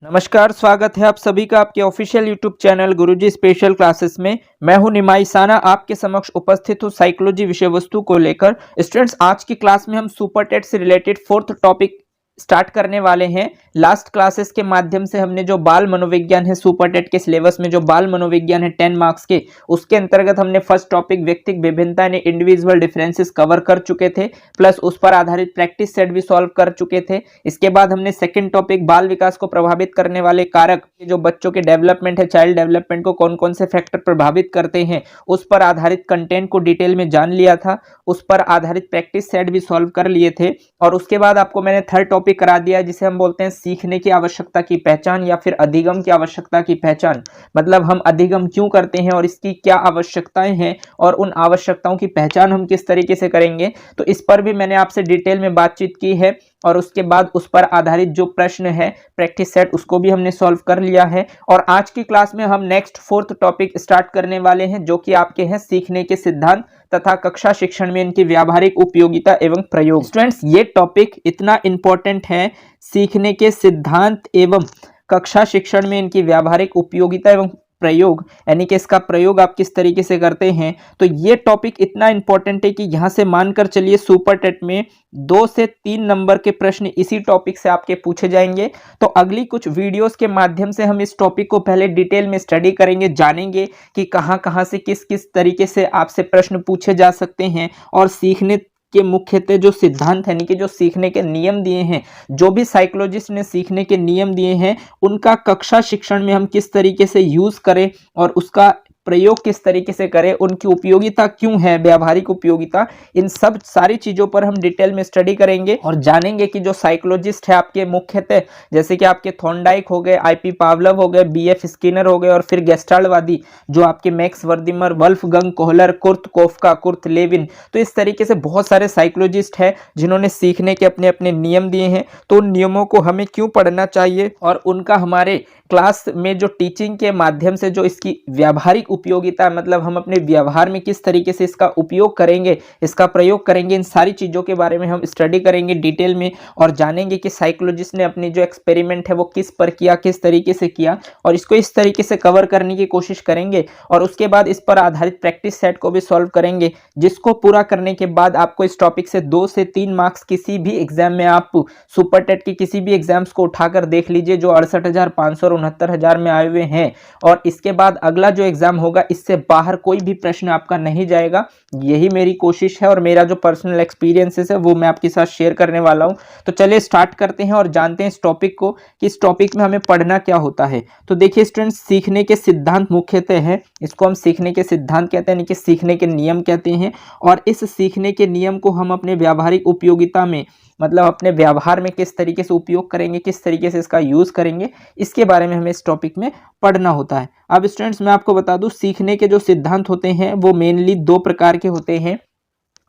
नमस्कार, स्वागत है आप सभी का आपके ऑफिशियल यूट्यूब चैनल गुरुजी स्पेशल क्लासेस में। मैं हूं निमाई साना, आपके समक्ष उपस्थित हूं साइकोलॉजी विषय वस्तु को लेकर। स्टूडेंट्स, आज की क्लास में हम सुपर टेट से रिलेटेड फोर्थ टॉपिक स्टार्ट करने वाले हैं। लास्ट क्लासेस के माध्यम से हमने जो बाल मनोविज्ञान है, सुपर टेट के सिलेबस में जो बाल मनोविज्ञान है 10 मार्क्स के, उसके अंतर्गत हमने फर्स्ट टॉपिक व्यक्तिगत विभिन्नता यानी इंडिविजुअल डिफरेंसेस कवर कर चुके थे, प्लस उस पर आधारित प्रैक्टिस सेट भी सॉल्व कर चुके थे। इसके बाद हमने सेकंड टॉपिक बाल विकास को प्रभावित करने वाले कारक, जो बच्चों के डेवलपमेंट है, चाइल्ड डेवलपमेंट को कौन कौन से फैक्टर प्रभावित करते हैं, उस पर आधारित कंटेंट को डिटेल में जान लिया था। उस पर आधारित प्रैक्टिस सेट भी सॉल्व कर लिए थे। और उसके बाद आपको मैंने थर्ड टॉपिक करा दिया, जिसे हम बोलते हैं सीखने की आवश्यकता की पहचान या फिर अधिगम की आवश्यकता की पहचान। मतलब हम अधिगम क्यों करते हैं और इसकी क्या आवश्यकताएं हैं और उन आवश्यकताओं की पहचान हम किस तरीके से करेंगे, तो इस पर भी मैंने आपसे डिटेल में बातचीत की है। और उसके बाद उस पर आधारित जो प्रश्न है प्रैक्टिस सेट, उसको भी हमने सॉल्व कर लिया है। और आज की क्लास में हम नेक्स्ट फोर्थ टॉपिक स्टार्ट करने वाले हैं, जो कि आपके हैं सीखने के सिद्धांत तथा कक्षा शिक्षण में इनकी व्यावहारिक उपयोगिता एवं प्रयोग। स्टूडेंट्स, ये टॉपिक इतना इंपॉर्टेंट है, सीखने के सिद्धांत एवं कक्षा शिक्षण में इनकी व्यावहारिक उपयोगिता एवं प्रयोग, यानी कि इसका प्रयोग आप किस तरीके से करते हैं। तो ये टॉपिक इतना इंपॉर्टेंट है कि यहां से मानकर चलिए सुपर टेट में 2 से 3 नंबर के प्रश्न इसी टॉपिक से आपके पूछे जाएंगे। तो अगली कुछ वीडियोस के माध्यम से हम इस टॉपिक को पहले डिटेल में स्टडी करेंगे, जानेंगे कि कहां कहां से किस किस तरीके से आपसे प्रश्न पूछे जा सकते हैं। और सीखने के मुख्यतः जो सिद्धांत यानी कि जो सीखने के नियम दिए हैं, जो भी साइकोलॉजिस्ट ने सीखने के नियम दिए हैं, उनका कक्षा शिक्षण में हम किस तरीके से यूज करें और उसका प्रयोग किस तरीके से करें, उनकी उपयोगिता क्यों है, व्यावहारिक उपयोगिता, इन सब सारी चीजों पर हम डिटेल में स्टडी करेंगे। और जानेंगे कि जो साइकोलॉजिस्ट है आपके मुख्यतः, जैसे कि आपके थॉर्नडाइक हो गए, आईपी पावलोव हो गए, बीएफ स्किनर हो गए, और फिर गेस्टाल्टवादी जो आपके Max Wertheimer, Wolfgang Kohler, Kurt Koffka, Kurt Lewin, तो इस तरीके से बहुत सारे साइकोलॉजिस्ट हैं जिन्होंने सीखने के अपने अपने नियम दिए हैं। तो उन नियमों को हमें क्यों पढ़ना चाहिए और उनका हमारे क्लास में जो टीचिंग के माध्यम से जो इसकी व्यावहारिक उपयोगिता, मतलब हम अपने व्यवहार में किस तरीके से इसका उपयोग करेंगे, इसका प्रयोग करेंगे, इन सारी चीज़ों के बारे में हम स्टडी करेंगे डिटेल में। और जानेंगे कि साइकोलॉजिस्ट ने अपनी जो एक्सपेरिमेंट है वो किस पर किया, किस तरीके से किया, और इसको इस तरीके से कवर करने की कोशिश करेंगे। और उसके बाद इस पर आधारित प्रैक्टिस सेट को भी सॉल्व करेंगे, जिसको पूरा करने के बाद आपको इस टॉपिक से 2 से 3 मार्क्स किसी भी एग्जाम में, आप सुपर टेट की किसी भी एग्जाम्स को उठाकर देख लीजिए, जो 68,500 और 69,000 में आए हुए हैं। और इसके बाद अगला जो एग्जाम होगा, इससे बाहर कोई भी प्रश्न आपका नहीं जाएगा। यही मेरी कोशिश है और मेरा जो पर्सनल एक्सपीरियंसेस है वो मैं आपके साथ शेयर करने वाला हूं। तो चलिए स्टार्ट करते हैं और जानते हैं इस टॉपिक को कि इस टॉपिक में हमें पढ़ना क्या होता है। तो देखिए स्टूडेंट्स, सीखने के सिद्धांत मुख्यतः है, इसको हम सीखने के सिद्धांत कहते हैं, यानी कि सीखने के नियम कहते हैं। और इस सीखने के नियम को हम अपने व्यावहारिक उपयोगिता में, मतलब अपने व्यवहार में किस तरीके से उपयोग करेंगे, किस तरीके से इसका यूज करेंगे, इसके बारे में हमें इस टॉपिक में पढ़ना होता है। अब स्टूडेंट्स, मैं आपको बता दूं, सीखने के जो सिद्धांत होते हैं वो मेनली 2 प्रकार के होते हैं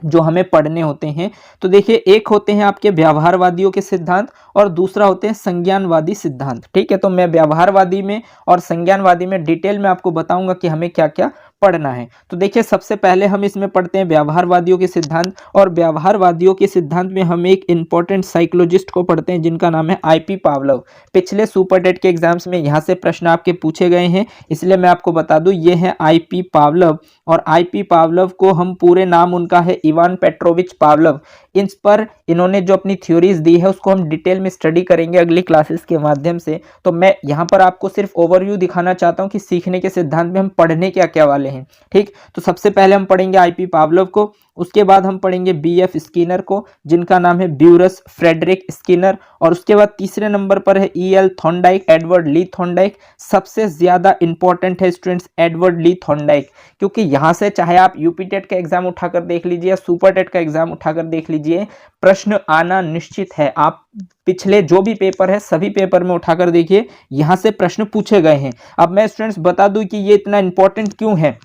जो हमें पढ़ने होते हैं। तो देखिए, एक होते हैं आपके व्यवहारवादियों के सिद्धांत और दूसरा होते हैं संज्ञानवादी सिद्धांत। ठीक है, तो मैं व्यवहारवादी में और संज्ञानवादी में डिटेल में आपको बताऊंगा कि हमें क्या क्या पढ़ना है। तो देखिए, सबसे पहले हम इसमें पढ़ते हैं व्यवहारवादियों के सिद्धांत। और व्यवहारवादियों के सिद्धांत में हम एक इंपॉर्टेंट साइकोलॉजिस्ट को पढ़ते हैं जिनका नाम है आईपी पावलोव। पिछले सुपर टेट के एग्जाम्स में यहाँ से प्रश्न आपके पूछे गए हैं, इसलिए मैं आपको बता दूं, ये है आईपी पावलोव। और आईपी पावलोव को हम, पूरे नाम उनका है इवान पेट्रोविच पावलोव। इन पर इन्होंने जो अपनी थ्योरीज दी है उसको हम डिटेल में स्टडी करेंगे अगली क्लासेस के माध्यम से। तो मैं यहाँ पर आपको सिर्फ ओवरव्यू दिखाना चाहता हूँ कि सीखने के सिद्धांत में हम पढ़ने क्या क्या वाले हैं। ठीक, तो सबसे पहले हम पढ़ेंगे आईपी पावलोव को, उसके बाद हम पढ़ेंगे बीएफ स्किनर को जिनका नाम है ब्यूरस फ्रेडरिक स्किनर, और उसके बाद तीसरे नंबर पर है EL Thorndike, Edward Lee Thorndike. सबसे ज्यादा इंपॉर्टेंट है स्टूडेंट्स एडवर्ड ली थॉर्नडाइक, क्योंकि यहां से चाहे आप यूपी टेट का एग्जाम उठाकर देख लीजिए या सुपर टेट का एग्जाम उठाकर देख लीजिए, प्रश्न आना निश्चित है। आप पिछले जो भी पेपर है सभी पेपर में उठाकर देखिए, यहां से प्रश्न पूछे गए हैं। अब मैं स्टूडेंट्स बता दूं कि ये इतना इंपॉर्टेंट क्यों है।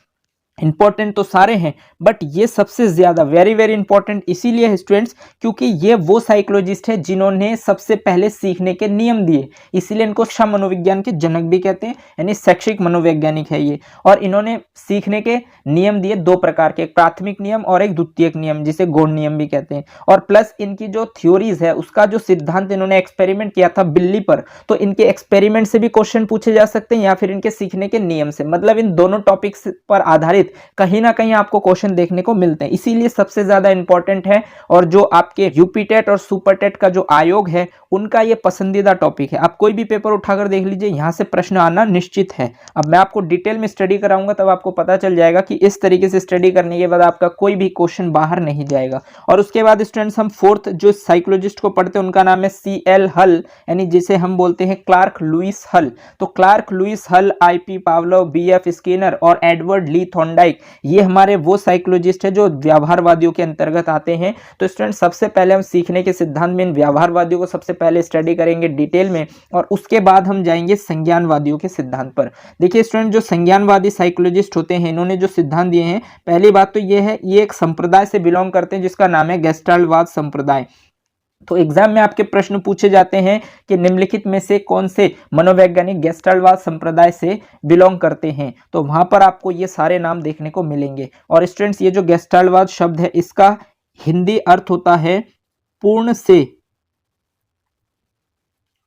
इंपॉर्टेंट तो सारे हैं, बट ये सबसे ज्यादा वेरी वेरी इंपॉर्टेंट इसीलिए है स्टूडेंट्स क्योंकि ये वो साइकोलॉजिस्ट है जिन्होंने सबसे पहले सीखने के नियम दिए, इसीलिए इनको शिक्षा मनोविज्ञान के जनक भी कहते हैं, यानी शैक्षिक मनोवैज्ञानिक है ये। और इन्होंने सीखने के नियम दिए दो प्रकार के, एक प्राथमिक नियम और एक द्वितीयक नियम, जिसे गौण नियम भी कहते हैं। और प्लस इनकी जो थ्योरीज है उसका जो सिद्धांत इन्होंने एक्सपेरिमेंट किया था बिल्ली पर, तो इनके एक्सपेरिमेंट से भी क्वेश्चन पूछे जा सकते हैं या फिर इनके सीखने के नियम से, मतलब इन दोनों टॉपिक्स पर आधारित कहीं ना कहीं आपको क्वेश्चन देखने को मिलते हैं, इसीलिए सबसे ज्यादा इंपॉर्टेंट है। और जो आपके यूपी टेट और सुपर टेट का जो आयोग है उनका ये पसंदीदा टॉपिक है। आप कोई भी पेपर उठाकर देख लीजिए, यहां से प्रश्न आना निश्चित है। अब मैं आपको डिटेल में स्टडी कराऊंगा तब आपको पता चल जाएगा कि इस तरीके से स्टडी करने के बाद आपका कोई भी क्वेश्चन बाहर नहीं जाएगा। और उसके बाद स्टूडेंट्स हम फोर्थ जो साइकोलॉजिस्ट को पढ़ते हैं उनका नाम है CL हल, यानी जिसे हम बोलते हैं क्लार्क लुईस हल। तो क्लार्क लुईस हल, IP पावलोव, BF स्किनर और एडवर्ड ली थॉर्नडाइक, ये हमारे वो साइकोलॉजिस्ट है जो व्यवहारवादियों के अंतर्गत आते हैं। तो स्टूडेंट सबसे पहले हम सीखने के सिद्धांत में इन व्यवहारवादियों को सबसे पहले स्टडी करेंगे डिटेल में, और उसके बाद हम जाएंगे संज्ञानवादियों के सिद्धांत पर। देखिए स्टूडेंट, जो संज्ञानवादी साइकोलॉजिस्ट होते हैं इन्होंने जो सिद्धांत दिए हैं, पहली बात तो ये है ये एक संप्रदाय से बिलोंग करते हैं जिसका नाम है गेस्टाल्टवाद संप्रदाय। तो एग्जाम में आपके प्रश्न पूछे जाते हैं कि निम्नलिखित में से कौन से मनोवैज्ञानिक गेस्टाल्टवाद संप्रदाय से बिलोंग करते हैं, तो वहां पर आपको ये सारे नाम देखने को मिलेंगे। और स्टूडेंट्स, ये जो गेस्टाल्टवाद शब्द है इसका हिंदी अर्थ होता है पूर्ण से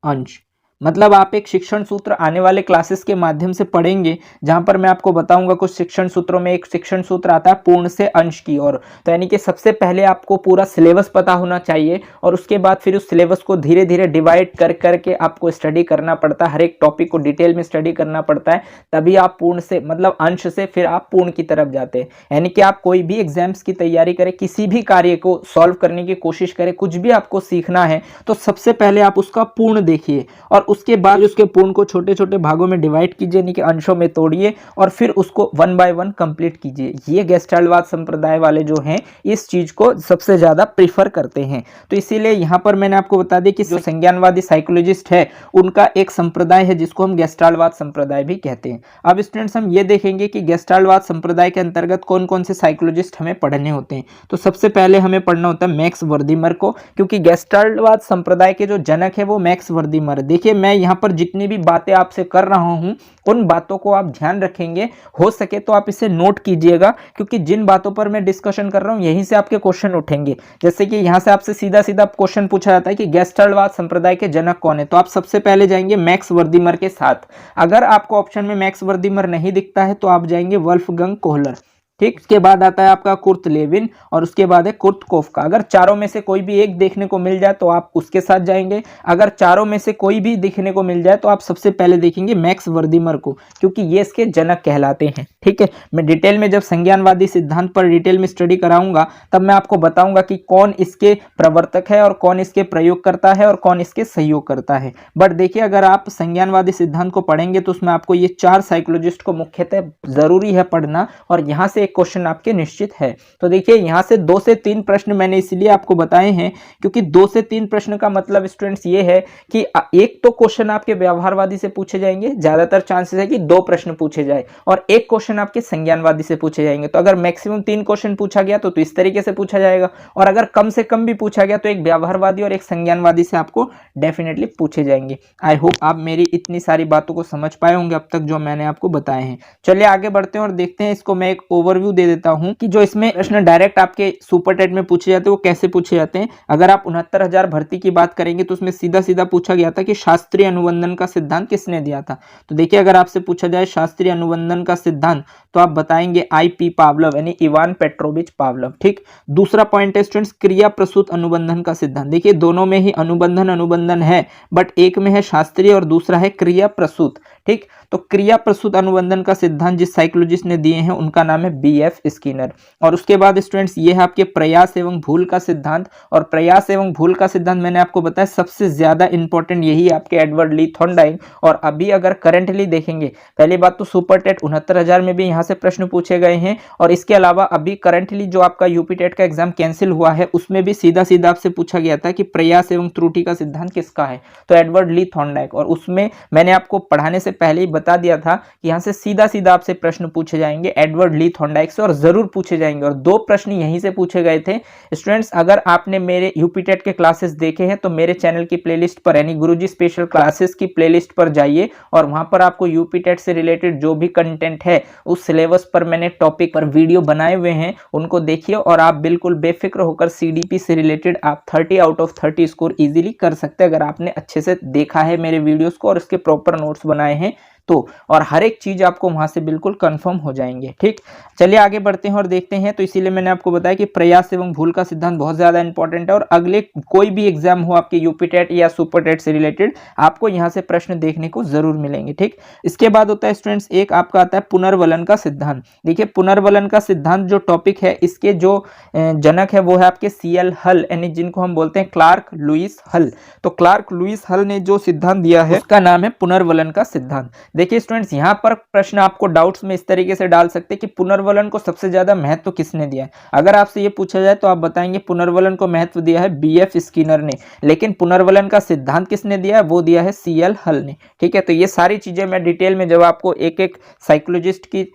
अंश। मतलब आप एक शिक्षण सूत्र आने वाले क्लासेस के माध्यम से पढ़ेंगे, जहां पर मैं आपको बताऊंगा कुछ शिक्षण सूत्रों में एक शिक्षण सूत्र आता है पूर्ण से अंश की ओर। तो यानी कि सबसे पहले आपको पूरा सिलेबस पता होना चाहिए और उसके बाद फिर उस सिलेबस को धीरे धीरे डिवाइड कर करके आपको स्टडी करना पड़ता है, हर एक टॉपिक को डिटेल में स्टडी करना पड़ता है, तभी आप पूर्ण से मतलब अंश से फिर आप पूर्ण की तरफ जाते हैं। यानी कि आप कोई भी एग्जाम्स की तैयारी करें, किसी भी कार्य को सॉल्व करने की कोशिश करें, कुछ भी आपको सीखना है तो सबसे पहले आप उसका पूर्ण देखिए और उसके बाद उसके पूर्ण को छोटे छोटे भागों में डिवाइड कीजिए, यानी कि अंशों में तोड़िए और फिर उसको वन बाय वन कंप्लीट कीजिए। ये गेस्टाल्टवाद संप्रदाय वाले जो हैं इस चीज को सबसे ज्यादा प्रीफर करते हैं। तो इसीलिए यहाँ पर मैंने आपको बता दिया कि जो संज्ञानवादी साइकोलॉजिस्ट है उनका एक संप्रदाय है जिसको हम गेस्टाल्टवाद संप्रदाय भी कहते हैं। अब स्टूडेंट्स, हम ये देखेंगे कि गेस्टाल्टवाद संप्रदाय के अंतर्गत कौन कौन से साइकोलॉजिस्ट हमें पढ़ने होते हैं। तो सबसे पहले हमें पढ़ना होता है मैक्स वर्दीमर को, क्योंकि गेस्टाल्टवाद संप्रदाय के जो जनक है वो मैक्स वर्दीमर। देखिए मैं यहाँ पर जितनी भी बातें आपसे कर रहा हूं उन बातों को आप ध्यान रखेंगे, हो सके तो आप इसे नोट कीजिएगा, क्योंकि जिन बातों पर मैं डिस्कशन कर रहा हूं यहीं से आपके क्वेश्चन उठेंगे। जैसे कि यहां से आपसे सीधा सीधा क्वेश्चन पूछा जाता है कि गेस्टाल्टवाद संप्रदाय के जनक कौन है, तो आप सबसे पहले जाएंगे मैक्स वर्दीमर के साथ। अगर आपको ऑप्शन में मैक्स वर्दीमर नहीं दिखता है तो आप जाएंगे वोल्फगंग कोहलर। ठीक, उसके बाद आता है आपका कुर्ट लेविन और उसके बाद है कुर्ट कोफका। अगर चारों में से कोई भी एक देखने को मिल जाए तो आप उसके साथ जाएंगे, अगर चारों में से कोई भी दिखने को मिल जाए तो आप सबसे पहले देखेंगे मैक्स वर्दीमर को, क्योंकि ये इसके जनक कहलाते हैं। ठीक है, मैं डिटेल में जब संज्ञानवादी सिद्धांत पर डिटेल में स्टडी कराऊंगा तब मैं आपको बताऊंगा कि कौन इसके प्रवर्तक है और कौन इसके प्रयोग करता है और कौन इसके सहयोग करता है। बट देखिए, अगर आप संज्ञानवादी सिद्धांत को पढ़ेंगे तो उसमें आपको ये चार साइकोलॉजिस्ट को मुख्यतः जरूरी है पढ़ना, और यहाँ से एक क्वेश्चन आपके निश्चित है। तो देखिए यहाँ से 2 से 3 प्रश्न मैंने इसलिए आपको बताए हैं क्योंकि 2 से 3 प्रश्न का मतलब स्टूडेंट्स ये है कि एक तो क्वेश्चन आपके व्यवहारवादी से पूछे जाएंगे, ज्यादातर चांसेस है कि 2 प्रश्न पूछे जाए, और एक क्वेश्चन आपके संज्ञानवादी से पूछे जाएंगे। तो अगर मैक्सिमम 3 क्वेश्चन पूछा गया तो इस तरीके से पूछा जाएगा, और अगर कम से कम भी पूछा गया तो एक व्यवहारवादी और एक संज्ञानवादी से आपको डेफिनेटली पूछे जाएंगे। आई होप आप मेरी इतनी सारी बातों को समझ पाए होंगे अब तक जो मैंने आपको बताए हैं। चलिए आगे बढ़ते हैं और देखते हैं, इसको मैं एक ओवरव्यू दे देता हूं कि जो इसमें प्रश्न डायरेक्ट आपके सुपर टेट में पूछे जाते हैं वो कैसे पूछे जाते हैं। अगर आप 69,000 भर्ती की बात करेंगे तो उसमें सीधा सीधा पूछा गया था कि शास्त्रीय अनुबंधन का सिद्धांत किसने दिया था। तो देखिए, अगर आपसे पूछा जाए शास्त्रीय अनुबंधन का सिद्धांत तो आप बताएंगे IP पावलोव, यानी इवान पेट्रोविच पावलोव। ठीक, दूसरा पॉइंट है स्टूडेंट्स क्रिया प्रसूत अनुबंधन का सिद्धांत। देखिए दोनों में ही अनुबंधन है, बट एक में है शास्त्रीय और दूसरा है क्रिया प्रसूत। ठीक, तो क्रिया प्रसूत अनुबंधन का सिद्धांत जिस साइकोलॉजिस्ट ने दिए हैं उनका नाम है BF स्किनर। और उसके बाद स्टूडेंट्स ये है आपके प्रयास एवं भूल का सिद्धांत, और प्रयास एवं भूल का सिद्धांत मैंने आपको बताया सबसे ज्यादा इंपॉर्टेंट यही आपके एडवर्ड ली थॉर्नडाइक। और अभी अगर करंटली देखेंगे, पहली बात तो सुपर टेट 69,000 में भी यहाँ से प्रश्न पूछे गए हैं, और इसके अलावा अभी करंटली जो आपका यूपी टेट का एग्जाम कैंसिल हुआ है उसमें भी सीधा सीधा आपसे पूछा गया था कि प्रयास एवं त्रुटि का सिद्धांत किसका है, तो एडवर्ड ली थॉर्नडाइक। और उसमें मैंने आपको पढ़ाने से पहले ही बता दिया था कि यहाँ से सीधा सीधा आपसे प्रश्न पूछे जाएंगे एडवर्ड ली थॉर्नडाइक थॉर्नडाइक से, और जरूर पूछे जाएंगे। और 2 प्रश्न यहीं से पूछे गए थे। स्टूडेंट्स, अगर आपने मेरे यूपीटेट के क्लासेस देखे हैं तो मेरे चैनल की प्लेलिस्ट पर यानी गुरुजी स्पेशल क्लासेस की प्लेलिस्ट पर जाइए और वहां पर आपको यूपीटेट से रिलेटेड जो भी कंटेंट है उस सिलेबस पर मैंने टॉपिक पर वीडियो बनाए हुए हैं, उनको देखिए और आप बिल्कुल बेफिक्र होकर सीडीपी से रिलेटेड आप 30 आउट ऑफ 30 स्कोर इजीली कर सकते हैं अगर आपने अच्छे से देखा है मेरे वीडियोस को और इसके प्रॉपर नोट्स बनाए हैं तो। और हर एक चीज आपको वहां से बिल्कुल कंफर्म हो जाएंगे। ठीक, चलिए आगे बढ़ते हैं और देखते हैं। तो इसीलिए मैंने आपको बताया कि प्रयास एवं भूल का सिद्धांत बहुत ज्यादा इंपॉर्टेंट है और अगले कोई भी एग्जाम हो आपके यूपीटेट या सुपरटेट से रिलेटेड आपको यहाँ से प्रश्न देखने को जरूर मिलेंगे। ठीक, इसके बाद होता है स्टूडेंट्स एक आपका आता है पुनर्वलन का सिद्धांत। देखिए पुनर्वलन का सिद्धांत जो टॉपिक है इसके जो जनक है वो है आपके CL हल, यानी जिनको हम बोलते हैं क्लार्क लुईस हल। तो क्लार्क लुईस हल ने जो सिद्धांत दिया है उसका नाम है पुनर्वलन का सिद्धांत। देखिए स्टूडेंट्स, यहाँ पर प्रश्न आपको डाउट्स में इस तरीके से डाल सकते हैं कि पुनर्वलन को सबसे ज्यादा महत्व किसने दिया है। अगर आपसे ये पूछा जाए तो आप बताएंगे पुनर्वलन को महत्व दिया है BF स्किनर ने, लेकिन पुनर्वलन का सिद्धांत किसने दिया है, वो दिया है CL हल ने। ठीक है, तो ये सारी चीजें मैं डिटेल में जब आपको एक एक साइकोलॉजिस्ट की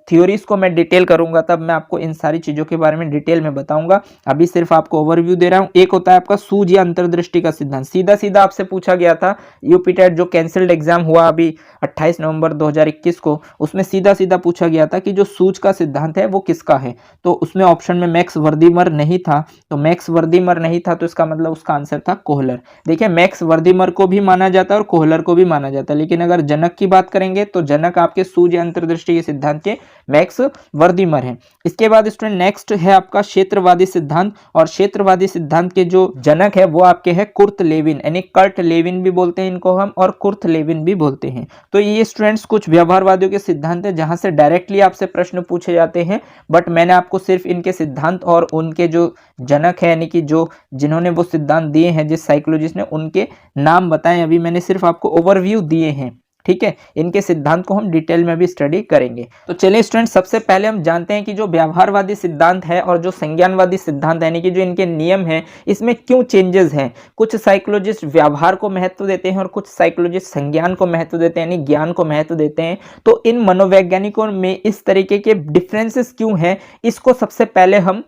थ्योरीज को मैं डिटेल करूंगा तब मैं आपको इन सारी चीजों के बारे में डिटेल में बताऊंगा। अभी सिर्फ आपको ओवरव्यू दे रहा हूं। एक होता है आपका सूझ या अंतर्दृष्टि का सिद्धांत। सीधा सीधा आपसे पूछा गया था यूपीटेट जो कैंसिल्ड एग्जाम हुआ अभी 28 नवंबर 2021 को, उसमें सीधा सीधा पूछा गया था कि जो सूझ का सिद्धांत है वो किसका है। तो उसमें ऑप्शन में मैक्स वर्दीमर नहीं था, तो मैक्स वर्दीमर नहीं था तो इसका मतलब उसका आंसर था कोहलर। देखिए मैक्स वर्दीमर को भी माना जाता है और कोहलर को भी माना जाता है, लेकिन अगर जनक की बात करेंगे तो जनक आपके सूझ या अंतर्दृष्टि के सिद्धांत के मैक्स वर्दीमर हैं। इसके बाद स्टूडेंट नेक्स्ट है आपका क्षेत्रवादी सिद्धांत, और क्षेत्रवादी सिद्धांत के जो जनक है वो आपके है कुर्ट लेविन, यानी कर्ट लेविन भी बोलते हैं इनको हम और कुर्ट लेविन भी बोलते हैं। तो ये स्टूडेंट्स कुछ व्यवहारवादियों के सिद्धांत है जहां से डायरेक्टली आपसे प्रश्न पूछे जाते हैं, बट मैंने आपको सिर्फ इनके सिद्धांत और उनके जो जनक है यानी कि जो जिन्होंने वो सिद्धांत दिए हैं जिस साइकोलॉजिस्ट ने उनके नाम बताएं। अभी मैंने सिर्फ आपको ओवरव्यू दिए हैं। ठीक है, इनके सिद्धांत को हम डिटेल में भी स्टडी करेंगे। तो चलिए स्टूडेंट, सबसे पहले हम जानते हैं कि जो व्यवहारवादी सिद्धांत है और जो संज्ञानवादी सिद्धांत यानी कि जो इनके नियम हैं इसमें क्यों चेंजेस हैं। कुछ साइकोलॉजिस्ट व्यवहार को महत्व देते हैं और कुछ साइकोलॉजिस्ट संज्ञान को महत्व देते हैं यानी ज्ञान को महत्व देते हैं। तो इन मनोवैज्ञानिकों में इस तरीके के डिफरेंसेस क्यों हैं, इसको सबसे पहले हम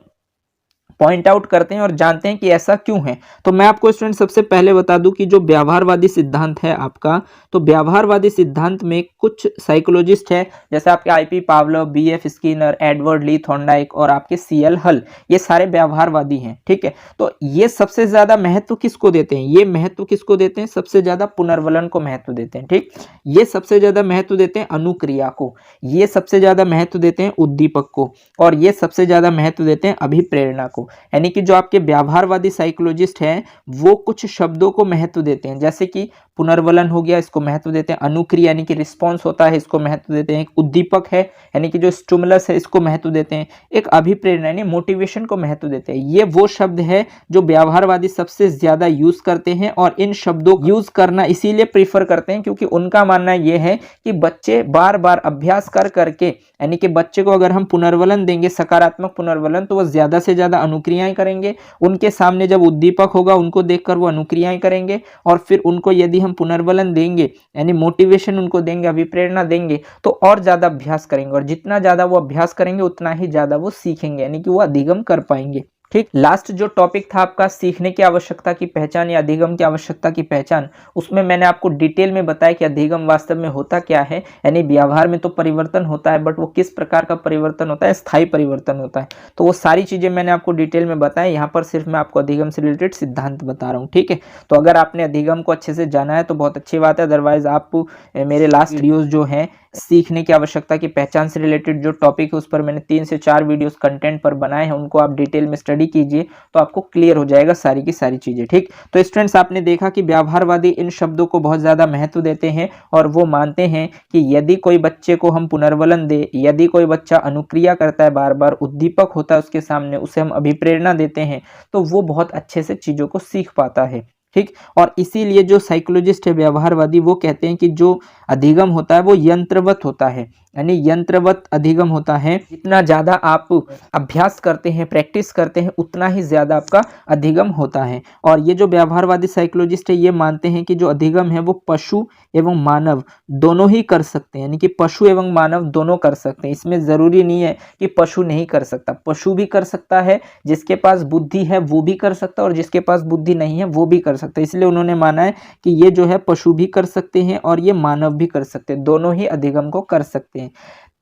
पॉइंट आउट करते हैं और जानते हैं कि ऐसा क्यों है। तो मैं आपको स्टूडेंट सबसे पहले बता दूं कि जो व्यवहारवादी सिद्धांत है आपका, तो व्यवहारवादी सिद्धांत में कुछ साइकोलॉजिस्ट है जैसे आपके IP Pavlov, BF Skinner, Edward Lee Thorndike और आपके CL हल, ये सारे व्यवहारवादी हैं। ठीक है, तो ये सबसे ज्यादा महत्व किसको देते हैं, ये महत्व किसको देते हैं, सबसे ज्यादा पुनर्वलन को महत्व देते हैं। ठीक, ये सबसे ज्यादा महत्व देते हैं अनुक्रिया को, ये सबसे ज्यादा महत्व देते हैं उद्दीपक को, और ये सबसे ज्यादा महत्व देते हैं अभिप्रेरणा को। यानी कि जो आपके व्यवहारवादी साइकोलॉजिस्ट हैं वो कुछ शब्दों को महत्व देते हैं, जैसे कि पुनर्वलन हो गया, इसको महत्व देते हैं। अनुक्रिया यानी कि रिस्पॉन्स होता है, इसको महत्व देते हैं। एक उद्दीपक है यानी कि जो स्टिमुलस है, इसको महत्व देते हैं। एक अभिप्रेरणा यानी मोटिवेशन को महत्व देते हैं। ये वो शब्द है जो व्यवहारवादी सबसे ज्यादा यूज करते हैं, और इन शब्दों को यूज करना इसीलिए प्रीफर करते हैं क्योंकि उनका मानना यह है कि बच्चे बार बार अभ्यास कर करके, यानी कि बच्चे को अगर हम पुनर्वलन देंगे, सकारात्मक पुनर्वलन, तो वो ज्यादा से ज्यादा अनुक्रियाएं करेंगे। उनके सामने जब उद्दीपक होगा उनको देखकर वो अनुक्रियाएं करेंगे, और फिर उनको यदि हम पुनर्वलन देंगे यानी मोटिवेशन उनको देंगे, अभिप्रेरणा देंगे, तो और ज्यादा अभ्यास करेंगे, और जितना ज्यादा वो अभ्यास करेंगे उतना ही ज्यादा वो सीखेंगे, यानी कि वो अधिगम कर पाएंगे। ठीक, लास्ट जो टॉपिक था आपका सीखने की आवश्यकता की पहचान या अधिगम की आवश्यकता की पहचान, उसमें मैंने आपको डिटेल में बताया कि अधिगम वास्तव में होता क्या है। यानी व्यवहार में तो परिवर्तन होता है, बट वो किस प्रकार का परिवर्तन होता है, स्थायी परिवर्तन होता है। तो वो सारी चीजें मैंने आपको डिटेल में बताया। यहाँ पर सिर्फ मैं आपको अधिगम से रिलेटेड सिद्धांत बता रहा हूँ। ठीक है, तो अगर आपने अधिगम को अच्छे से जाना है तो बहुत अच्छी बात है, अदरवाइज आप मेरे लास्ट वीडियोज जो है सीखने की आवश्यकता की पहचान से रिलेटेड जो टॉपिक है उस पर मैंने 3 से 4 वीडियोस कंटेंट पर बनाए हैं, उनको आप डिटेल में स्टडी कीजिए तो आपको क्लियर हो जाएगा सारी की सारी चीजें। ठीक, तो स्टूडेंट्स आपने देखा कि व्यवहारवादी इन शब्दों को बहुत ज्यादा महत्व देते हैं, और वो मानते हैं कि यदि कोई बच्चे को हम पुनर्वलन दे, यदि कोई बच्चा अनुक्रिया करता है, बार बार उद्दीपक होता है उसके सामने, उसे हम अभिप्रेरणा देते हैं, तो वो बहुत अच्छे से चीजों को सीख पाता है। ठीक, और इसीलिए जो साइकोलॉजिस्ट है व्यवहारवादी वो कहते हैं कि जो अधिगम होता है वो यंत्रवत होता है, यानी यंत्रवत अधिगम होता है। जितना ज़्यादा आप अभ्यास करते हैं, प्रैक्टिस करते हैं, उतना ही ज़्यादा आपका अधिगम होता है। और ये जो व्यवहारवादी साइकोलॉजिस्ट है ये मानते हैं कि जो अधिगम है वो पशु एवं मानव दोनों ही कर सकते हैं, यानी कि पशु एवं मानव दोनों कर सकते हैं। इसमें ज़रूरी नहीं है कि पशु नहीं कर सकता, पशु भी कर सकता है, जिसके पास बुद्धि है वो भी कर सकता है, और जिसके पास बुद्धि नहीं है वो भी कर सकता है। इसलिए उन्होंने माना है कि ये जो है पशु भी कर सकते हैं और ये मानव भी कर सकते हैं, दोनों ही अधिगम को कर सकते हैं।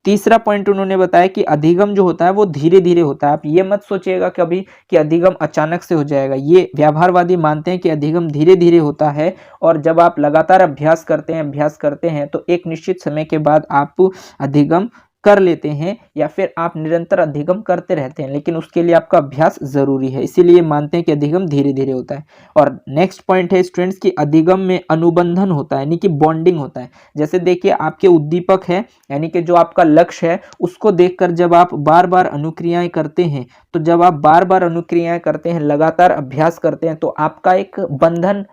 तीसरा पॉइंट उन्होंने बताया कि अधिगम जो होता है वो धीरे धीरे होता है। आप ये मत सोचिएगा कभी कि अधिगम अचानक से हो जाएगा। ये व्यवहारवादी मानते हैं कि अधिगम धीरे धीरे होता है, और जब आप लगातार अभ्यास करते हैं तो एक निश्चित समय के बाद आप अधिगम कर लेते हैं, या फिर आप निरंतर अधिगम करते रहते हैं, लेकिन उसके लिए आपका अभ्यास जरूरी है। इसीलिए मानते हैं कि अधिगम धीरे धीरे होता है। और नेक्स्ट पॉइंट है स्टूडेंट्स की अधिगम में अनुबंधन होता है, यानी कि बॉन्डिंग होता है। जैसे देखिए आपके उद्दीपक है, यानी कि जो आपका लक्ष्य है उसको देखकर जब आप बार बार अनुक्रियाएं करते हैं, तो जब आप बार बार अनुक्रियाएं करते हैं, लगातार अभ्यास करते हैं, तो आपका एक बंधन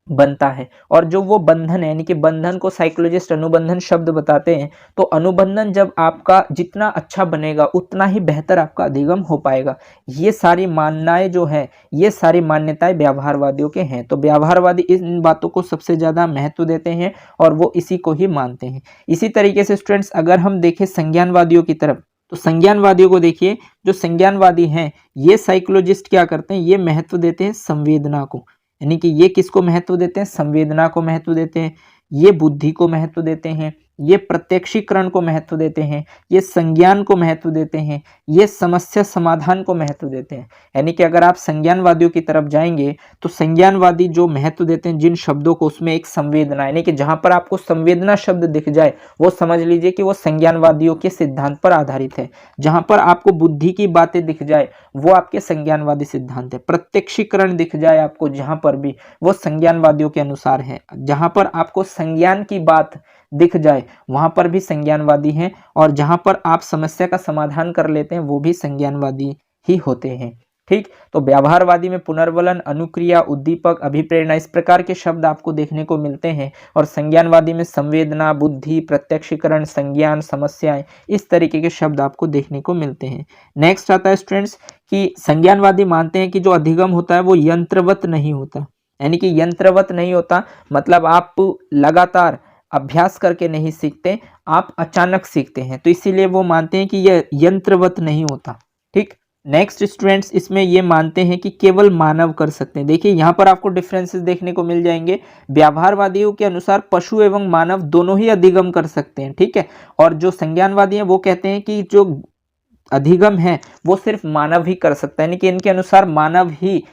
बनता है। और जो वो बंधन है, यानी कि बंधन को साइकोलॉजिस्ट अनुबंधन शब्द बताते हैं। तो अनुबंधन जब आपका जितना अच्छा बनेगा उतना ही बेहतर आपका अधिगम हो पाएगा। ये सारी मान्यताएं जो है, ये सारी मान्यताएं व्यवहारवादियों के हैं। तो व्यवहारवादी इन बातों को सबसे ज़्यादा महत्व देते हैं और वो इसी को ही मानते हैं। इसी तरीके से स्टूडेंट्स अगर हम देखें संज्ञानवादियों की तरफ, तो संज्ञानवादियों को देखिए, जो संज्ञानवादी हैं ये साइकोलॉजिस्ट क्या करते हैं, ये महत्व देते हैं संवेदना को। यानी कि ये किसको महत्व देते हैं, संवेदना को महत्व देते हैं, ये बुद्धि को महत्व देते हैं, ये प्रत्यक्षीकरण को महत्व देते हैं, ये संज्ञान को महत्व देते हैं, ये समस्या समाधान को महत्व देते हैं। यानी कि अगर आप संज्ञानवादियों की तरफ जाएंगे तो संज्ञानवादी जो महत्व देते हैं जिन शब्दों को, उसमें एक संवेदना, यानी कि जहां पर आपको संवेदना शब्द दिख जाए वो समझ लीजिए कि वो संज्ञानवादियों के सिद्धांत पर आधारित है। जहां पर आपको बुद्धि की बातें दिख जाए वो आपके संज्ञानवादी सिद्धांत है। प्रत्यक्षीकरण दिख जाए आपको जहां पर भी, वो संज्ञानवादियों के अनुसार है। जहां पर आपको संज्ञान की बात दिख जाए वहां पर भी संज्ञानवादी हैं, और जहां पर आप समस्या का समाधान कर लेते हैं वो भी संज्ञानवादी ही होते हैं। ठीक, तो व्यवहारवादी में पुनर्वलन, अनुक्रिया, उद्दीपक, अभिप्रेरणा, इस प्रकार के शब्द आपको देखने को मिलते हैं। और संज्ञानवादी में संवेदना, बुद्धि, प्रत्यक्षीकरण, संज्ञान, समस्याएं, इस तरीके के शब्द आपको देखने को मिलते हैं। नेक्स्ट आता है स्टूडेंट्स कि संज्ञानवादी मानते हैं कि जो अधिगम होता है वो यंत्रवत नहीं होता। यानी कि यंत्रवत नहीं होता मतलब आप लगातार अभ्यास करके नहीं सीखते, आप अचानक सीखते हैं। तो इसीलिए वो मानते हैं कि यह यंत्रवत नहीं होता। ठीक, नेक्स्ट स्टूडेंट्स इसमें ये मानते हैं कि केवल मानव कर सकते हैं। देखिए यहाँ पर आपको डिफरेंसेस देखने को मिल जाएंगे। व्यवहारवादियों के अनुसार पशु एवं मानव दोनों ही अधिगम कर सकते हैं, ठीक है। और जो संज्ञानवादी हैं वो कहते हैं कि जो अधिगम है वो सिर्फ मानव ही कर सकता है, यानी कि इनके अनुसार मानव ही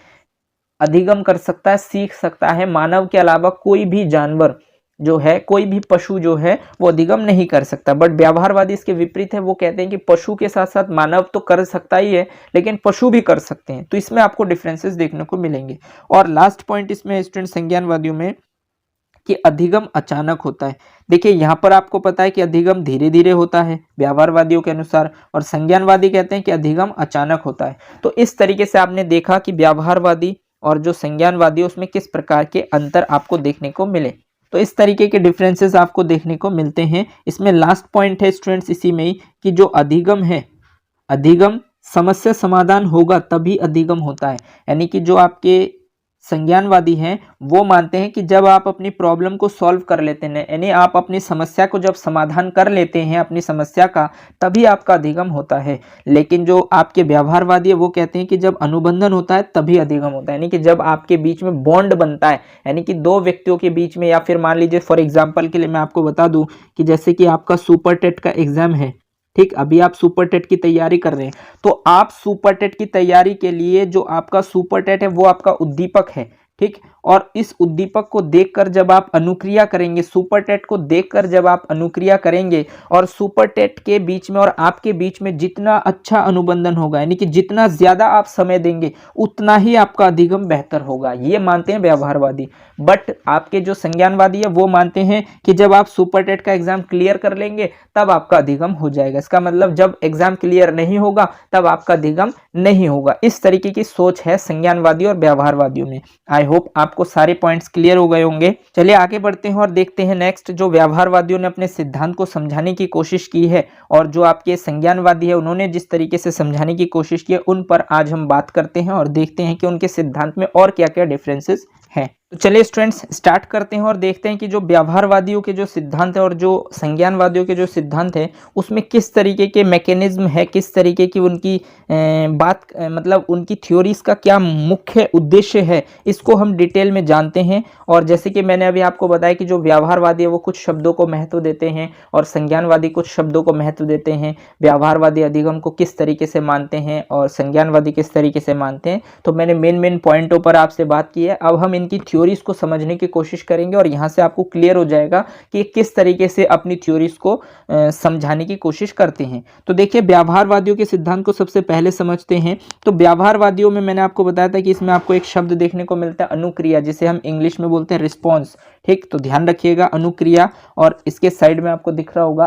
अधिगम कर सकता है, सीख सकता है। मानव के अलावा कोई भी जानवर जो है, कोई भी पशु जो है वो अधिगम नहीं कर सकता। बट व्यवहारवादी इसके विपरीत है, वो कहते हैं कि पशु के साथ साथ मानव तो कर सकता ही है, लेकिन पशु भी कर सकते हैं। तो इसमें आपको डिफरेंसेस देखने को मिलेंगे। और लास्ट पॉइंट इसमें स्टूडेंट संज्ञानवादियों में कि अधिगम अचानक होता है। देखिए यहाँ पर आपको पता है कि अधिगम धीरे धीरे होता है व्यवहारवादियों के अनुसार, और संज्ञानवादी कहते हैं कि अधिगम अचानक होता है। तो इस तरीके से आपने देखा कि व्यवहारवादी और जो संज्ञानवादी उसमें किस प्रकार के अंतर आपको देखने को मिले। तो इस तरीके के डिफरेंसेस आपको देखने को मिलते हैं। इसमें लास्ट पॉइंट है स्टूडेंट्स इसी में ही कि जो अधिगम है, अधिगम समस्या समाधान होगा तभी अधिगम होता है। यानी कि जो आपके संज्ञानवादी हैं वो मानते हैं कि जब आप अपनी प्रॉब्लम को सॉल्व कर लेते हैं, यानी आप अपनी समस्या को जब समाधान कर लेते हैं अपनी समस्या का, तभी आपका अधिगम होता है। लेकिन जो आपके व्यवहारवादी है वो कहते हैं कि जब अनुबंधन होता है तभी अधिगम होता है, यानी कि जब आपके बीच में बॉन्ड बनता है, यानी कि दो व्यक्तियों के बीच में, या फिर मान लीजिए फॉर एग्जाम्पल के लिए मैं आपको बता दूं कि जैसे कि आपका सुपर टेट का एग्जाम है, ठीक, अभी आप सुपर टेट की तैयारी कर रहे हैं, तो आप सुपर टेट की तैयारी के लिए जो आपका सुपर टेट है वो आपका उद्दीपक है, ठीक। और इस उद्दीपक को देखकर जब आप अनुक्रिया करेंगे, सुपर टेट को देखकर जब आप अनुक्रिया करेंगे, और सुपर टेट के बीच में और आपके बीच में जितना अच्छा अनुबंधन होगा, यानी कि जितना ज्यादा आप समय देंगे उतना ही आपका अधिगम बेहतर होगा, ये मानते हैं व्यवहारवादी। बट आपके जो संज्ञानवादी है वो मानते हैं कि जब आप सुपर टेट का एग्जाम क्लियर कर लेंगे तब आपका अधिगम हो जाएगा। इसका मतलब जब एग्जाम क्लियर नहीं होगा तब आपका अधिगम नहीं होगा। इस तरीके की सोच है संज्ञानवादी और व्यवहारवादियों में। आई होप आपको आपको सारे पॉइंट्स क्लियर हो गए होंगे। चलिए आगे बढ़ते हैं और देखते हैं नेक्स्ट जो व्यवहारवादियों ने अपने सिद्धांत को समझाने की कोशिश की है और जो आपके संज्ञानवादी है उन्होंने जिस तरीके से समझाने की कोशिश की है उन पर आज हम बात करते हैं और देखते हैं कि उनके सिद्धांत में और क्या क्या डिफरेंसेस हैं। तो चलिए स्टूडेंट्स स्टार्ट करते हैं और देखते हैं कि जो व्यवहारवादियों के जो सिद्धांत है और जो संज्ञानवादियों के जो सिद्धांत है उसमें किस तरीके के मैकेनिज्म है, किस तरीके की उनकी मतलब उनकी थ्योरीज का क्या मुख्य उद्देश्य है, इसको हम डिटेल में जानते हैं। और जैसे कि मैंने अभी आपको बताया कि जो व्यवहारवादी है वो कुछ शब्दों को महत्व देते हैं और संज्ञानवादी कुछ शब्दों को महत्व देते हैं। व्यवहारवादी अधिगम को किस तरीके से मानते हैं और संज्ञानवादी किस तरीके से मानते हैं, तो मैंने मेन पॉइंटों पर आपसे बात की है। अब हम इनकी थ्योरीज को समझने की कोशिश करेंगे और यहाँ से आपको क्लियर हो जाएगा कि किस तरीके से अपनी थ्योरीज को समझाने की कोशिश करते हैं। तो देखिए व्यवहारवादियों के सिद्धांत को सबसे पहले समझते हैं। तो व्यवहारवादियों में मैंने आपको बताया था कि इसमें आपको एक शब्द देखने को मिलता है अनुक्रिया, जिसे हम इंग्लिश में बोलते हैं रिस्पॉन्स। ठीक, तो ध्यान रखिएगा अनुक्रिया, और इसके साइड में आपको दिख रहा होगा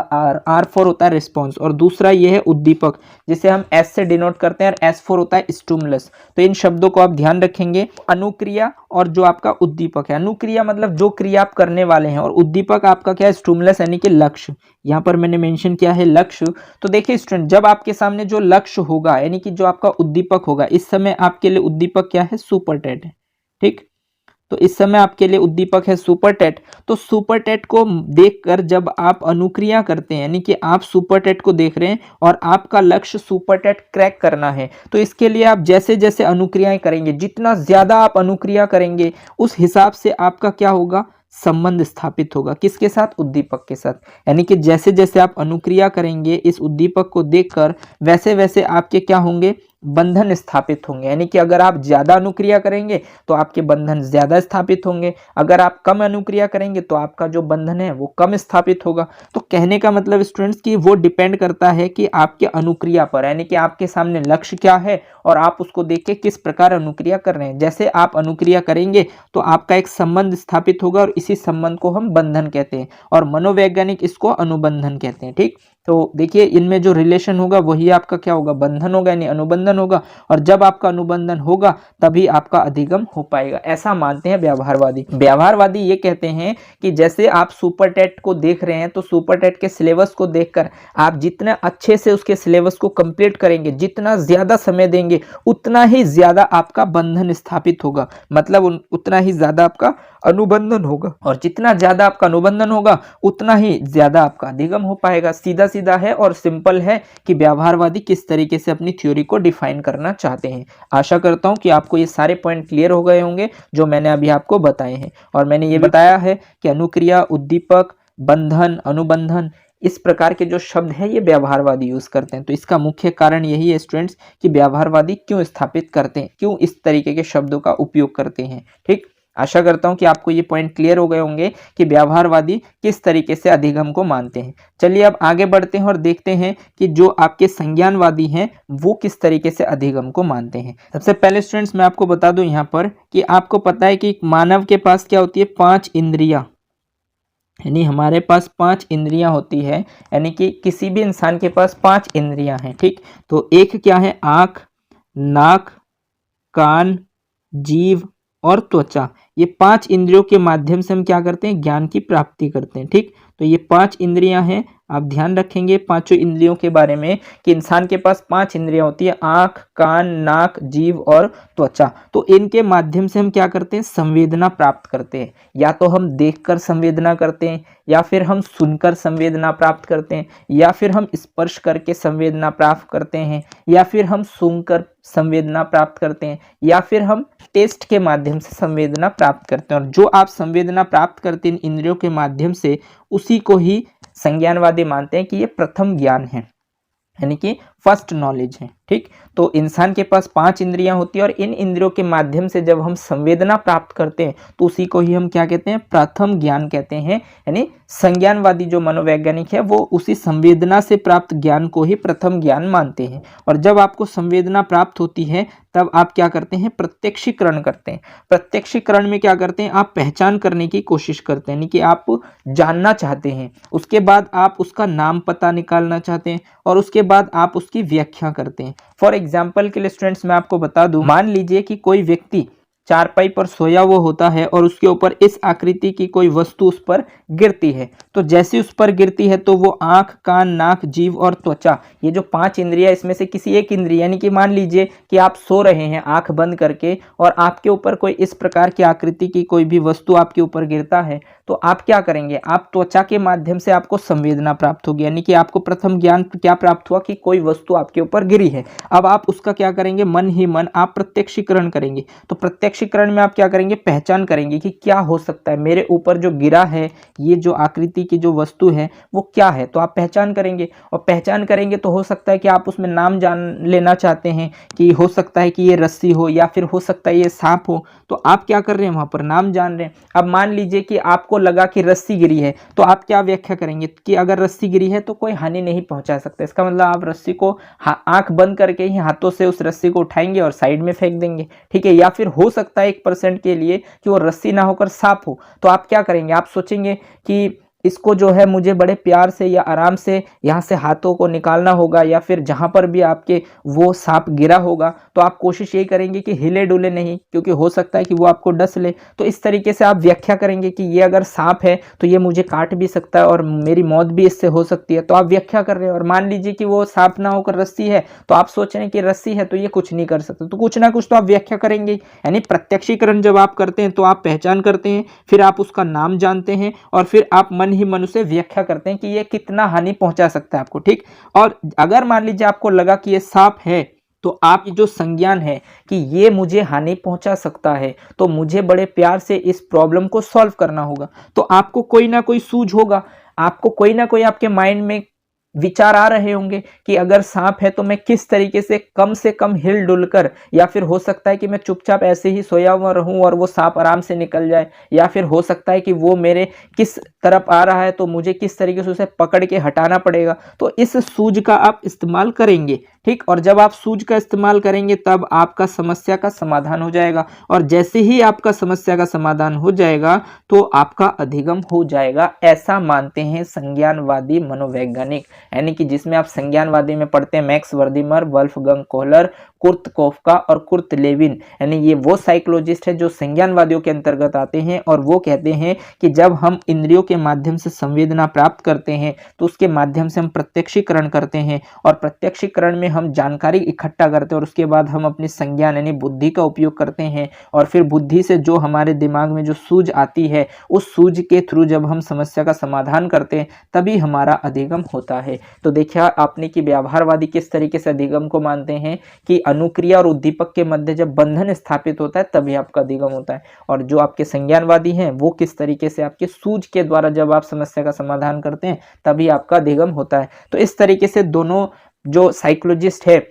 आर फॉर होता है रिस्पॉन्स, और दूसरा ये है उद्दीपक जिसे हम एस से डिनोट करते हैं और एस फॉर होता है स्टिमुलस। तो इन शब्दों को आप ध्यान रखेंगे, अनुक्रिया और जो आपका उद्दीपक है। अनुक्रिया मतलब जो क्रिया आप करने वाले हैं और उद्दीपक आपका क्या है, स्टिमुलस यानी कि लक्ष्य। यहाँ पर मैंने मेंशन किया है लक्ष्य। तो देखिए स्टूडेंट, जब आपके सामने जो लक्ष्य होगा यानी कि जो आपका उद्दीपक होगा, इस समय आपके लिए उद्दीपक क्या है, सुपरटेट है। ठीक, तो इस समय आपके लिए उद्दीपक है सुपरटेट। तो सुपरटेट को देखकर जब आप अनुक्रिया करते हैं यानी कि आप सुपरटेट को देख रहे हैं और आपका लक्ष्य सुपरटेट क्रैक करना है, तो इसके लिए आप जैसे जैसे अनुक्रियाएं करेंगे, जितना ज्यादा आप अनुक्रिया करेंगे उस हिसाब से आपका क्या होगा, संबंध स्थापित होगा। किसके साथ, उद्दीपक के साथ। यानी कि जैसे जैसे आप अनुक्रिया करेंगे इस उद्दीपक को देखकर, वैसे वैसे आपके क्या होंगे, बंधन स्थापित होंगे। यानी कि अगर आप ज्यादा अनुक्रिया करेंगे तो आपके बंधन ज्यादा स्थापित होंगे, अगर आप कम अनुक्रिया करेंगे तो आपका जो बंधन है वो कम स्थापित होगा। तो कहने का मतलब स्टूडेंट्स कि वो डिपेंड करता है कि आपके अनुक्रिया पर, यानी कि आपके सामने लक्ष्य क्या है और आप उसको देख के किस प्रकार अनुक्रिया कर रहे हैं। जैसे आप अनुक्रिया करेंगे तो आपका एक संबंध स्थापित होगा और इसी संबंध को हम बंधन कहते हैं और मनोवैज्ञानिक इसको अनुबंधन कहते हैं। ठीक, तो देखिए इनमें जो रिलेशन होगा वही आपका क्या होगा, बंधन होगा यानी अनुबंधन होगा, और जब आपका अनुबंधन होगा तभी आपका अधिगम हो पाएगा। ऐसा मानते हैं व्यवहारवादी। व्यवहारवादी ये कहते हैं कि जैसे आप सुपरटेट को देख रहे हैं तो सुपरटेट के सिलेबस को देखकर आप जितना अच्छे से उसके सिलेबस को कंप्लीट करेंगे, जितना ज्यादा समय देंगे, उतना ही ज्यादा आपका बंधन स्थापित होगा, मतलब उतना ही ज्यादा आपका अनुबंधन होगा, और जितना ज्यादा आपका अनुबंधन होगा उतना ही ज्यादा आपका अधिगम हो पाएगा। सीधा सीधा है और सिंपल है कि व्यवहारवादी किस तरीके से अपनी थ्योरी को डिफाइन करना चाहते हैं। आशा करता हूं कि आपको ये सारे पॉइंट क्लियर हो गए होंगे जो मैंने अभी आपको बताए हैं। और मैंने ये बताया है कि अनुक्रिया, उद्दीपक, बंधन, अनुबंधन, इस प्रकार के जो शब्द हैं ये व्यवहारवादी यूज करते हैं। तो इसका मुख्य कारण यही है स्टूडेंट्स कि व्यवहारवादी क्यों स्थापित करते हैं, क्यों इस तरीके के शब्दों का उपयोग करते हैं। ठीक, आशा करता हूं कि आपको ये पॉइंट क्लियर हो गए होंगे कि व्यवहारवादी किस तरीके से अधिगम को मानते हैं। चलिए अब आगे बढ़ते हैं और देखते हैं कि जो आपके संज्ञानवादी हैं वो किस तरीके से अधिगम को मानते हैं। सबसे पहले स्टूडेंट्स मैं आपको बता दूं यहाँ पर कि आपको पता है कि मानव के पास क्या होती है, 5 इंद्रियां, यानी हमारे पास 5 इंद्रियां होती है, यानी कि किसी भी इंसान के पास 5 इंद्रियां हैं। ठीक, तो एक क्या है, आंख, नाक, कान, जीभ और त्वचा। ये 5 इंद्रियों के माध्यम से हम क्या करते हैं, ज्ञान की प्राप्ति करते हैं। ठीक, तो ये 5 इंद्रियां हैं। आप ध्यान रखेंगे पांचों इंद्रियों के बारे में कि इंसान के पास 5 इंद्रियां होती है, आंख, कान, नाक, जीभ और त्वचा। तो इनके माध्यम से हम क्या करते हैं, संवेदना प्राप्त करते हैं। या तो हम देखकर संवेदना करते हैं, या फिर हम सुनकर संवेदना प्राप्त करते हैं, या फिर हम स्पर्श करके संवेदना प्राप्त करते हैं, या फिर हम सूंघकर संवेदना प्राप्त करते हैं, या फिर हम टेस्ट के माध्यम से संवेदना प्राप्त करते हैं। और जो आप संवेदना प्राप्त करते हैं इन इंद्रियों के माध्यम से, उसी को ही संज्ञानवादी मानते हैं कि ये प्रथम ज्ञान है, यानी कि फर्स्ट नॉलेज है। ठीक, तो इंसान के पास 5 इंद्रियां होती है और इन इंद्रियों के माध्यम से जब हम संवेदना प्राप्त करते हैं तो उसी को ही हम क्या कहते हैं, प्रथम ज्ञान कहते हैं। यानी संज्ञानवादी जो मनोवैज्ञानिक है वो उसी संवेदना से प्राप्त ज्ञान को ही प्रथम ज्ञान मानते हैं। और जब आपको संवेदना प्राप्त होती है तब आप क्या करते हैं, प्रत्यक्षीकरण करते हैं। प्रत्यक्षीकरण में क्या करते हैं, आप पहचान करने की कोशिश करते हैं, यानी कि आप जानना चाहते हैं, उसके बाद आप उसका नाम पता निकालना चाहते हैं और उसके बाद आप उसकी व्याख्या करते हैं। फॉर एग्जाम्पल के लिए स्टूडेंट्स मैं आपको बता दूं, मान लीजिए कि कोई व्यक्ति चारपाई पर सोया हुआ होता है और उसके ऊपर इस आकृति की कोई वस्तु उस पर गिरती है, तो जैसे उस पर गिरती है तो वो आंख, कान, नाक, जीभ और त्वचा, ये जो 5 इंद्रियां, इसमें से किसी एक इंद्रिय, यानी कि मान लीजिए कि आप सो रहे हैं आंख बंद करके और आपके ऊपर कोई इस प्रकार की आकृति की कोई भी वस्तु आपके ऊपर गिरता है, तो आप क्या करेंगे, आप त्वचा के माध्यम से आपको संवेदना प्राप्त होगी, यानी कि आपको प्रथम ज्ञान क्या प्राप्त हुआ कि कोई वस्तु आपके ऊपर गिरी है। अब आप उसका क्या करेंगे, मन ही मन आप प्रत्यक्षीकरण करेंगे। तो प्रत्यक्षीकरण में आप क्या करेंगे, पहचान करेंगे कि क्या हो सकता है मेरे ऊपर जो गिरा है, ये जो आकृति की जो वस्तु है वो क्या है, तो आप पहचान करेंगे। और पहचान करेंगे तो हो सकता है कि आप उसमें नाम जान लेना चाहते हैं कि हो सकता है कि ये रस्सी हो या फिर हो सकता है ये सांप हो, तो आप क्या कर रहे हैं, वहां पर नाम जान रहे हैं। अब मान लीजिए कि आपको लगा कि रस्सी गिरी है, तो आप क्या व्याख्या करेंगे कि अगर रस्सी गिरी है तो कोई हानि नहीं पहुंचा सकता, इसका मतलब आप रस्सी को आंख बंद करके ही हाथों से उस रस्सी को उठाएंगे और साइड में फेंक देंगे, ठीक है। या फिर हो सकता है 1% के लिए कि वो रस्सी ना होकर सांप हो, तो आप क्या करेंगे, आप सोचेंगे कि इसको जो है मुझे बड़े प्यार से या आराम से यहाँ से हाथों को निकालना होगा, या फिर जहाँ पर भी आपके वो सांप गिरा होगा तो आप कोशिश यही करेंगे कि हिले डुले नहीं, क्योंकि हो सकता है कि वो आपको डस ले। तो इस तरीके से आप व्याख्या करेंगे कि ये अगर सांप है तो ये मुझे काट भी सकता है और मेरी मौत भी इससे हो सकती है, तो आप व्याख्या कर रहे हैं। और मान लीजिए कि वो सांप ना होकर रस्सी है, तो आप सोच रहे हैं कि रस्सी है तो ये कुछ नहीं कर सकते, तो कुछ ना कुछ तो आप व्याख्या करेंगे। यानी प्रत्यक्षीकरण जब आप करते हैं तो आप पहचान करते हैं, फिर आप उसका नाम जानते हैं और फिर आप मन ही मन से व्याख्या करते हैं कि ये कितना हानि पहुंचा सकता है आपको, ठीक। और अगर मान लीजिए आपको लगा कि ये सांप है, तो आप जो संज्ञान है कि ये मुझे हानि पहुंचा सकता है, तो मुझे बड़े प्यार से इस प्रॉब्लम को सॉल्व करना होगा, तो आपको कोई ना कोई सूझ होगा, आपको कोई ना कोई आपके माइंड में विचार आ रहे होंगे कि अगर सांप है तो मैं किस तरीके से कम हिल डुल कर, या फिर हो सकता है कि मैं चुपचाप ऐसे ही सोया हुआ रहूं और वो सांप आराम से निकल जाए, या फिर हो सकता है कि वो मेरे किस तरफ आ रहा है तो मुझे किस तरीके से उसे पकड़ के हटाना पड़ेगा। तो इस सूझ का आप इस्तेमाल करेंगे, ठीक। और जब आप सूझ का इस्तेमाल करेंगे तब आपका समस्या का समाधान हो जाएगा, और जैसे ही आपका समस्या का समाधान हो जाएगा तो आपका अधिगम हो जाएगा, ऐसा मानते हैं संज्ञानवादी मनोवैज्ञानिक। यानी कि जिसमें आप संज्ञानवादी में पढ़ते हैं मैक्स वर्दीमर, वल्फगंग कोहलर, कुर्ट कोफका और कुर्ट लेविन, यानी ये वो साइकोलॉजिस्ट है जो संज्ञानवादियों के अंतर्गत आते हैं, और वो कहते हैं कि जब हम इंद्रियों के माध्यम से संवेदना प्राप्त करते हैं तो उसके माध्यम से हम प्रत्यक्षीकरण करते हैं, और प्रत्यक्षीकरण में हम जानकारी इकट्ठा करते हैं और उसके बाद हम अपनी संज्ञान यानी बुद्धि का उपयोग करते हैं, और फिर बुद्धि से जो हमारे दिमाग में जो सूझ आती है उस सूझ के थ्रू जब हम समस्या का समाधान करते हैं तभी हमारा अधिगम होता है। तो देखिए आपने कि व्यवहारवादी किस तरीके से अधिगम को मानते हैं कि अनुक्रिया और उद्दीपक के मध्य जब बंधन स्थापित होता है तभी आपका अधिगम होता है, और जो आपके संज्ञानवादी हैं वो किस तरीके से आपके सूझ के द्वारा जब आप समस्या का समाधान करते हैं तभी आपका अधिगम होता है। तो इस तरीके से दोनों जो साइकोलॉजिस्ट है,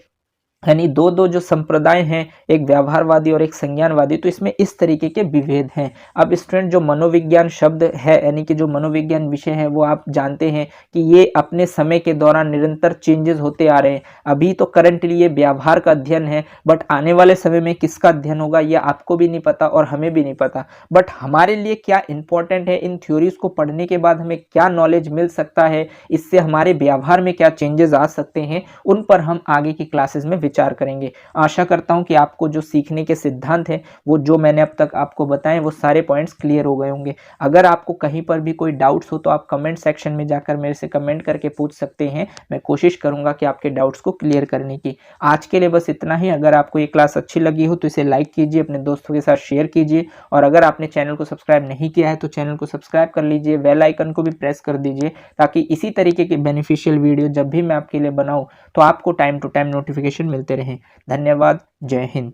यानी दो जो संप्रदाय हैं, एक व्यवहारवादी और एक संज्ञानवादी, तो इसमें इस तरीके के विभेद हैं। अब स्टूडेंट जो मनोविज्ञान शब्द है, यानी कि जो मनोविज्ञान विषय है, वो आप जानते हैं कि ये अपने समय के दौरान निरंतर चेंजेस होते आ रहे हैं। अभी तो करंटली ये व्यवहार का अध्ययन है, बट आने वाले समय में किसका अध्ययन होगा ये आपको भी नहीं पता और हमें भी नहीं पता। बट हमारे लिए क्या इंपॉर्टेंट है, इन थ्योरीज को पढ़ने के बाद हमें क्या नॉलेज मिल सकता है, इससे हमारे व्यवहार में क्या चेंजेस आ सकते हैं, उन पर हम आगे की क्लासेस में विचार करेंगे। आशा करता हूं कि आपको जो सीखने के सिद्धांत हैं वो जो मैंने अब तक आपको बताए वो सारे पॉइंट्स क्लियर हो गए होंगे। अगर आपको कहीं पर भी कोई डाउट्स हो तो आप कमेंट सेक्शन में जाकर मेरे से कमेंट करके पूछ सकते हैं, मैं कोशिश करूंगा कि आपके डाउट्स को क्लियर करने की। आज के लिए बस इतना ही। अगर आपको ये क्लास अच्छी लगी हो तो इसे लाइक कीजिए, अपने दोस्तों के साथ शेयर कीजिए, और अगर आपने चैनल को सब्सक्राइब नहीं किया है तो चैनल को सब्सक्राइब कर लीजिए, बेल आइकन को भी प्रेस कर दीजिए, ताकि इसी तरीके के बेनिफिशियल वीडियो जब भी मैं आपके लिए बनाऊं तो आपको टाइम टू टाइम नोटिफिकेशन मिलते रहें। धन्यवाद। जय हिंद।